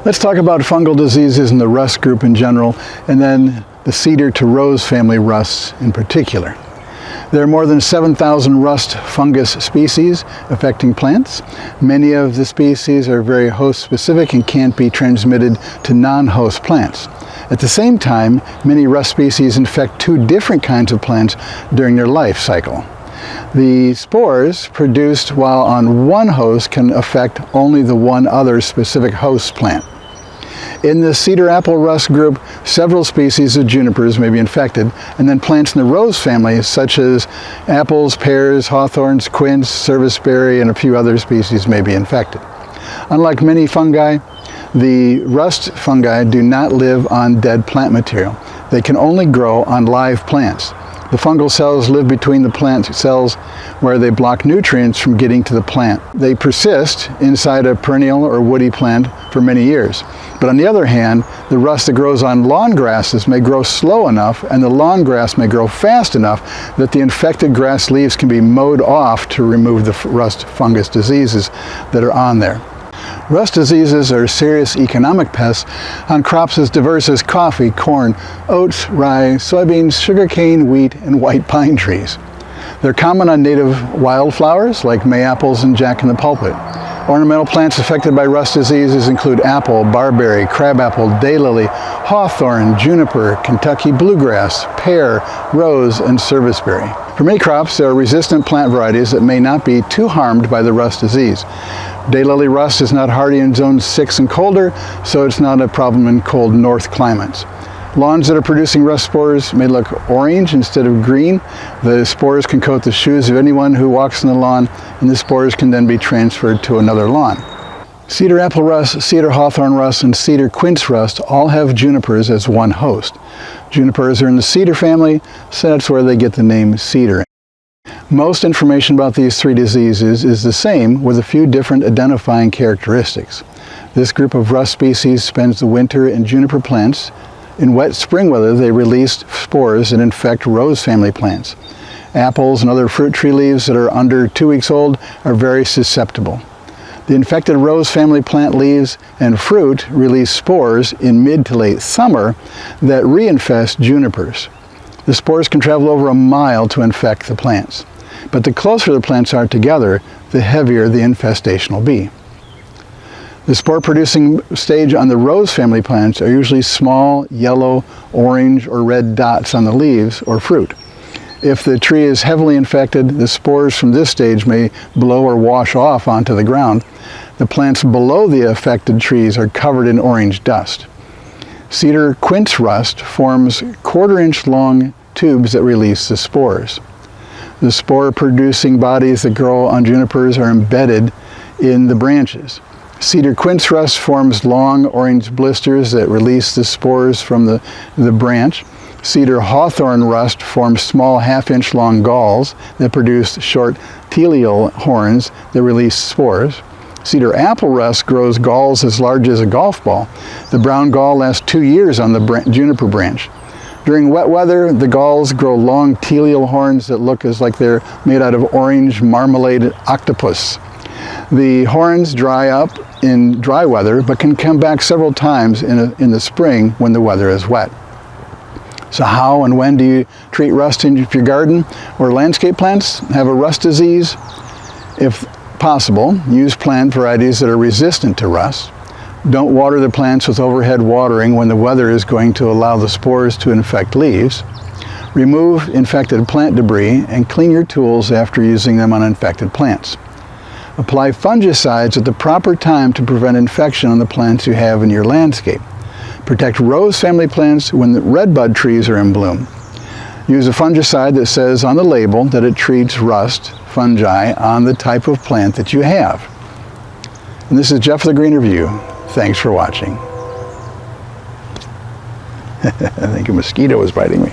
Let's talk about fungal diseases in the rust group in general, and then the cedar to rose family rusts in particular. There are more than 7,000 rust fungus species affecting plants. Many of the species are very host specific and can't be transmitted to non-host plants. At the same time, many rust species infect two different kinds of plants during their life cycle. The spores produced while on one host can affect only the one other specific host plant. In the cedar apple rust group, several species of junipers may be infected, and then plants in the rose family, such as apples, pears, hawthorns, quince, serviceberry, and a few other species may be infected. Unlike many fungi, the rust fungi do not live on dead plant material. They can only grow on live plants. The fungal cells live between the plant cells where they block nutrients from getting to the plant. They persist inside a perennial or woody plant for many years. But on the other hand, the rust that grows on lawn grasses may grow slow enough, and the lawn grass may grow fast enough that the infected grass leaves can be mowed off to remove the rust fungus diseases that are on there. Rust diseases are serious economic pests on crops as diverse as coffee, corn, oats, rye, soybeans, sugarcane, wheat, and white pine trees. They're common on native wildflowers like mayapples and jack-in-the-pulpit. Ornamental plants affected by rust diseases include apple, barberry, crabapple, daylily, hawthorn, juniper, Kentucky bluegrass, pear, rose, and serviceberry. For many crops, there are resistant plant varieties that may not be too harmed by the rust disease. Daylily rust is not hardy in zones 6 and colder, so it's not a problem in cold north climates. Lawns that are producing rust spores may look orange instead of green. The spores can coat the shoes of anyone who walks on the lawn, and the spores can then be transferred to another lawn. Cedar apple rust, cedar hawthorn rust, and cedar quince rust all have junipers as one host. Junipers are in the cedar family, so that's where they get the name cedar. Most information about these three diseases is the same, with a few different identifying characteristics. This group of rust species spends the winter in juniper plants. In wet spring weather, they release spores that infect rose family plants. Apples and other fruit tree leaves that are under 2 weeks old are very susceptible. The infected rose family plant leaves and fruit release spores in mid to late summer that reinfest junipers. The spores can travel over a mile to infect the plants. But the closer the plants are together, the heavier the infestation will be. The spore-producing stage on the rose family plants are usually small, yellow, orange, or red dots on the leaves or fruit. If the tree is heavily infected, the spores from this stage may blow or wash off onto the ground. The plants below the affected trees are covered in orange dust. Cedar quince rust forms quarter-inch long tubes that release the spores. The spore-producing bodies that grow on junipers are embedded in the branches. Cedar quince rust forms long orange blisters that release the spores from the branch. Cedar hawthorn rust forms small half-inch long galls that produce short teleal horns that release spores. Cedar apple rust grows galls as large as a golf ball. The brown gall lasts 2 years on the juniper branch. During wet weather, the galls grow long teleal horns that look as like they're made out of orange marmalade octopus. The horns dry up in dry weather, but can come back several times in the spring when the weather is wet. So how and when do you treat rust in your garden or landscape plants have a rust disease? If possible, use plant varieties that are resistant to rust. Don't water the plants with overhead watering when the weather is going to allow the spores to infect leaves. Remove infected plant debris and clean your tools after using them on infected plants. Apply fungicides at the proper time to prevent infection on the plants you have in your landscape. Protect rose family plants when the redbud trees are in bloom. Use a fungicide that says on the label that it treats rust fungi on the type of plant that you have. And this is Jeff with the Green Review. Thanks for watching. I think a mosquito was biting me.